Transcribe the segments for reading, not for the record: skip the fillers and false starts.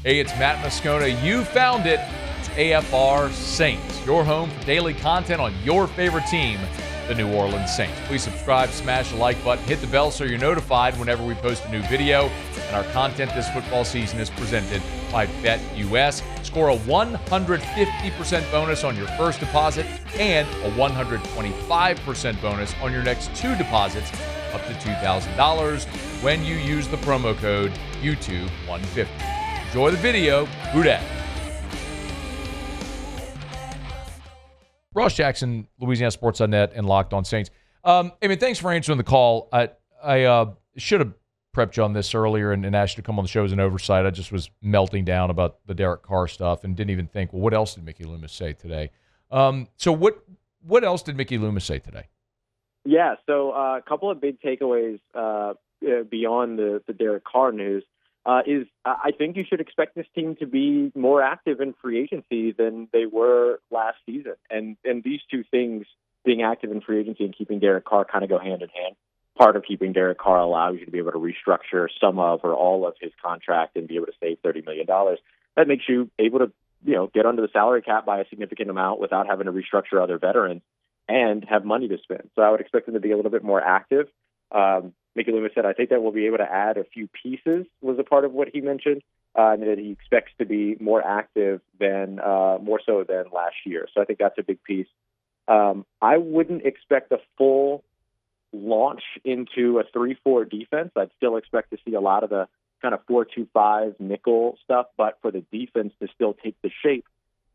Hey, it's Matt Moscona. You found it. It's AFR Saints, your home for daily content on your favorite team, the New Orleans Saints. Please subscribe, smash the like button, hit the bell so you're notified whenever we post a new video. And our content this football season is presented by BetUS. Score a 150% bonus on your first deposit and a 125% bonus on your next two deposits up to $2,000 when you use the promo code YouTube150. Enjoy the video. Who dat? Ross Jackson, LouisianaSports.net, and Locked On Saints. Thanks for answering the call. I should have prepped you on this earlier and asked you to come on the show as an oversight. I just was melting down about the Derek Carr stuff and didn't even think, well, what else did Mickey Loomis say today? So what else did Mickey Loomis say today? Yeah, so a couple of big takeaways beyond the Derek Carr news is I think you should expect this team to be more active in free agency than they were last season. And these two things, being active in free agency and keeping Derek Carr, kind of go hand in hand. Part of keeping Derek Carr allows you to be able to restructure some of or all of his contract and be able to save $30 million. That makes you able to, get under the salary cap by a significant amount without having to restructure other veterans and have money to spend. So I would expect them to be a little bit more active. Mickey Loomis said, I think that we'll be able to add a few pieces, was a part of what he mentioned, and that he expects to be more active more so than last year. So I think that's a big piece. I wouldn't expect a full launch into a 3-4 defense. I'd still expect to see a lot of the kind of 4-2-5 nickel stuff, but for the defense to still take the shape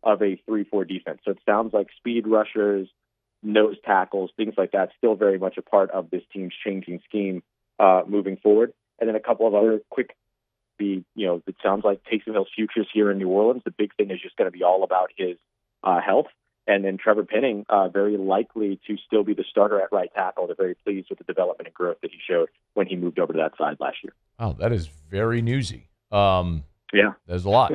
of a 3-4 defense. So it sounds like speed rushers, nose tackles, things like that, still very much a part of this team's changing scheme moving forward. And then a couple of other quick, it sounds like Taysom Hill's futures here in New Orleans. The big thing is just going to be all about his health. And then Trevor Penning, very likely to still be the starter at right tackle. They're very pleased with the development and growth that he showed when he moved over to that side last year. Oh, that is very newsy. Yeah. There's a lot.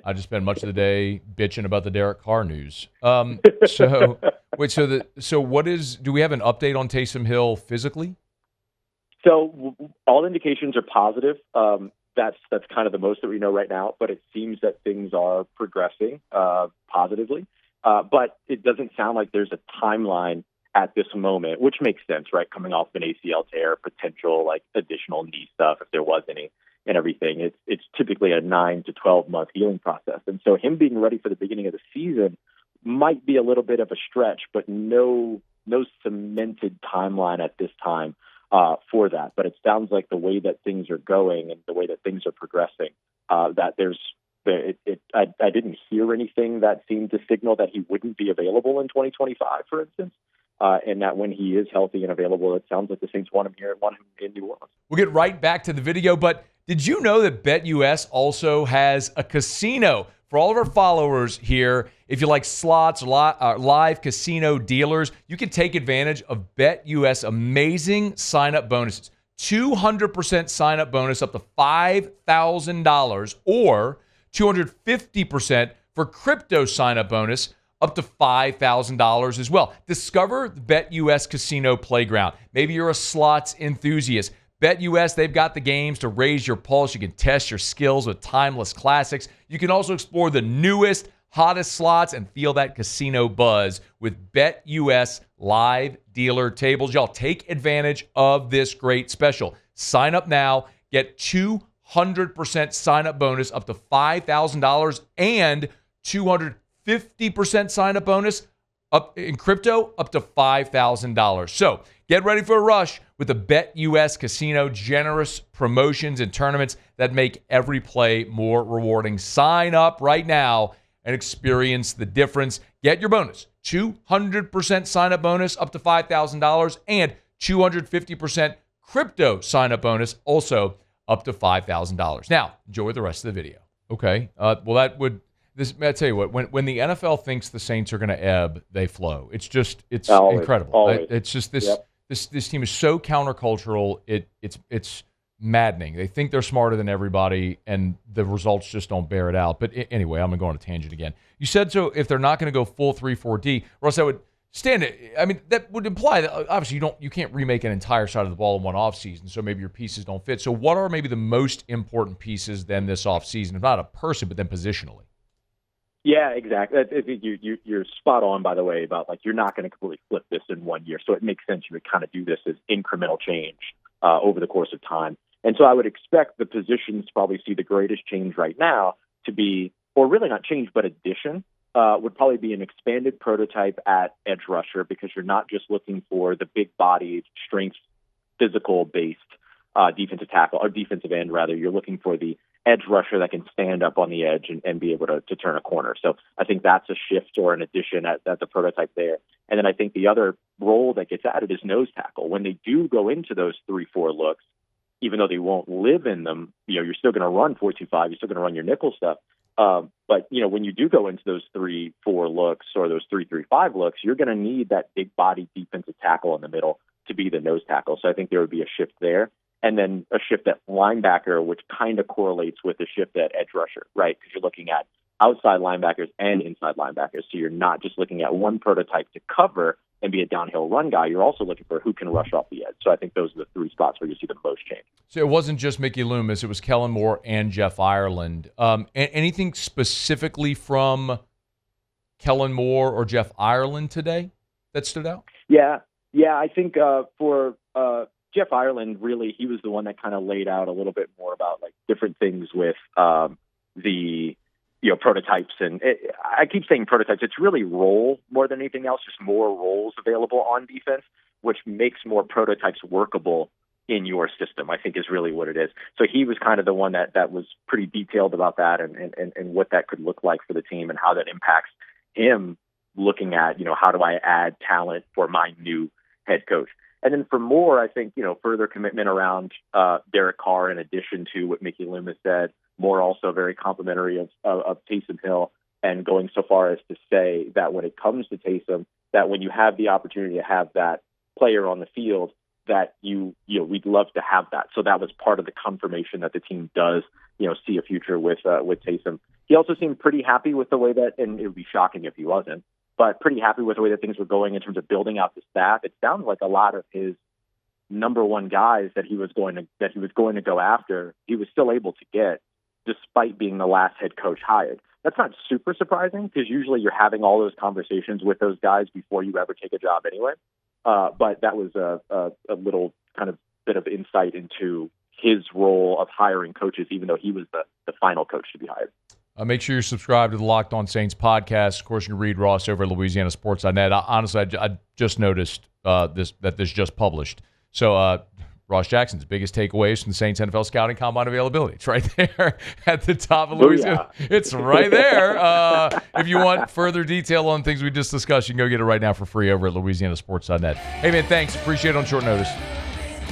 I just spent much of the day bitching about the Derek Carr news. Do we have an update on Taysom Hill physically? So all indications are positive. That's kind of the most that we know right now, but it seems that things are progressing positively. But it doesn't sound like there's a timeline at this moment, which makes sense, right? Coming off an ACL tear, potential like additional knee stuff, if there was any, and everything. It's typically a 9 to 12 month healing process. And so him being ready for the beginning of the season might be a little bit of a stretch, but no cemented timeline at this time for that. But it sounds like the way that things are going and the way that things are progressing, that I didn't hear anything that seemed to signal that he wouldn't be available in 2025, for instance. And that when he is healthy and available, it sounds like the Saints want him here and want him in New Orleans. We'll get right back to the video, but did you know that BetUS also has a casino? For all of our followers here, if you like slots or live casino dealers, you can take advantage of BetUS amazing sign-up bonuses. 200% sign-up bonus up to $5,000 or 250% for crypto sign-up bonus up to $5,000 as well. Discover the BetUS Casino Playground. Maybe you're a slots enthusiast. BetUS, they've got the games to raise your pulse. You can test your skills with timeless classics. You can also explore the newest, hottest slots and feel that casino buzz with BetUS live dealer tables. Y'all take advantage of this great special. Sign up now. Get 200% sign-up bonus up to $5,000 and 250% sign-up bonus up in crypto up to $5,000. So get ready for a rush with the BetUS Casino generous promotions and tournaments that make every play more rewarding. Sign up right now and experience the difference. Get your bonus. 200% sign-up bonus up to $5,000 and 250% crypto sign-up bonus also up to $5,000. Now, enjoy the rest of the video. Okay. I tell you what, when the NFL thinks the Saints are going to ebb, they flow. It's incredible. Always. It's just this team is so countercultural. It's maddening. They think they're smarter than everybody, and the results just don't bear it out. But anyway, I'm going to go on a tangent again. You said so if they're not going to go full 3-4-D, Russ, Stan, I mean, that would imply that obviously you can't remake an entire side of the ball in one offseason, so maybe your pieces don't fit. So what are maybe the most important pieces then this offseason? If not a person, but then positionally? Yeah, exactly. You're spot on, by the way, about like you're not going to completely flip this in 1 year. So it makes sense you would kind of do this as incremental change over the course of time. And so I would expect the positions to probably see the greatest change right now to be, or really not change, but addition. Would probably be an expanded prototype at edge rusher because you're not just looking for the big bodied, strength, physical-based defensive tackle, or defensive end, rather. You're looking for the edge rusher that can stand up on the edge and be able to turn a corner. So I think that's a shift or an addition at the prototype there. And then I think the other role that gets added is nose tackle. When they do go into those 3-4 looks, even though they won't live in them, you're still going to run 4-2-5, you're still going to run your nickel stuff. But, when you do go into those 3-4 looks or those 3-3-5 looks, you're going to need that big body defensive tackle in the middle to be the nose tackle. So I think there would be a shift there. And then a shift at linebacker, which kind of correlates with the shift at edge rusher, right? Because you're looking at outside linebackers and inside linebackers. So you're not just looking at one prototype to cover and be a downhill run guy. You're also looking for who can rush off the edge. So I think those are the three spots where you see the most change. So it wasn't just Mickey Loomis. It was Kellen Moore and Jeff Ireland. Anything specifically from Kellen Moore or Jeff Ireland today that stood out? Yeah. I think for Jeff Ireland, really, he was the one that kind of laid out a little bit more about like different things with the prototypes. And I keep saying prototypes. It's really role more than anything else, just more roles available on defense, which makes more prototypes workable in your system, I think is really what it is. So he was kind of the one that was pretty detailed about that and what that could look like for the team and how that impacts him looking at, how do I add talent for my new head coach. And then for Moore, I think, further commitment around Derek Carr in addition to what Mickey Loomis said. Moore also very complimentary of Taysom Hill and going so far as to say that when it comes to Taysom, that when you have the opportunity to have that player on the field, that we'd love to have that. So that was part of the confirmation that the team does, see a future with Taysom. He also seemed pretty happy with the way that, and it would be shocking if he wasn't, but pretty happy with the way that things were going in terms of building out the staff. It sounds like a lot of his number one guys that he was going to go after, he was still able to get, despite being the last head coach hired. That's not super surprising because usually you're having all those conversations with those guys before you ever take a job anyway. But that was a little kind of bit of insight into his role of hiring coaches, even though he was the final coach to be hired. Make sure you're subscribed to the Locked On Saints podcast. Of course, you can read Ross over at LouisianaSports.net. Honestly, I just noticed this just published. So Ross Jackson's biggest takeaways from the Saints NFL Scouting Combine availability. It's right there at the top of Louisiana. Yeah. It's right there. If you want further detail on things we just discussed, you can go get it right now for free over at LouisianaSports.net. Hey, man, thanks. Appreciate it on short notice.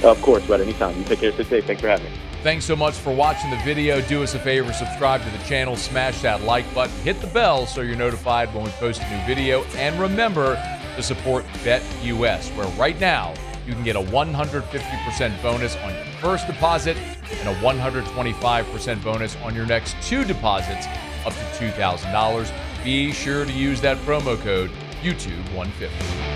Of course, but anytime. You take care. Stay safe. Thanks for having me. Thanks so much for watching the video. Do us a favor, subscribe to the channel, smash that like button, hit the bell so you're notified when we post a new video, and remember to support BetUS, where right now you can get a 150% bonus on your first deposit and a 125% bonus on your next two deposits up to $2,000. Be sure to use that promo code YouTube150.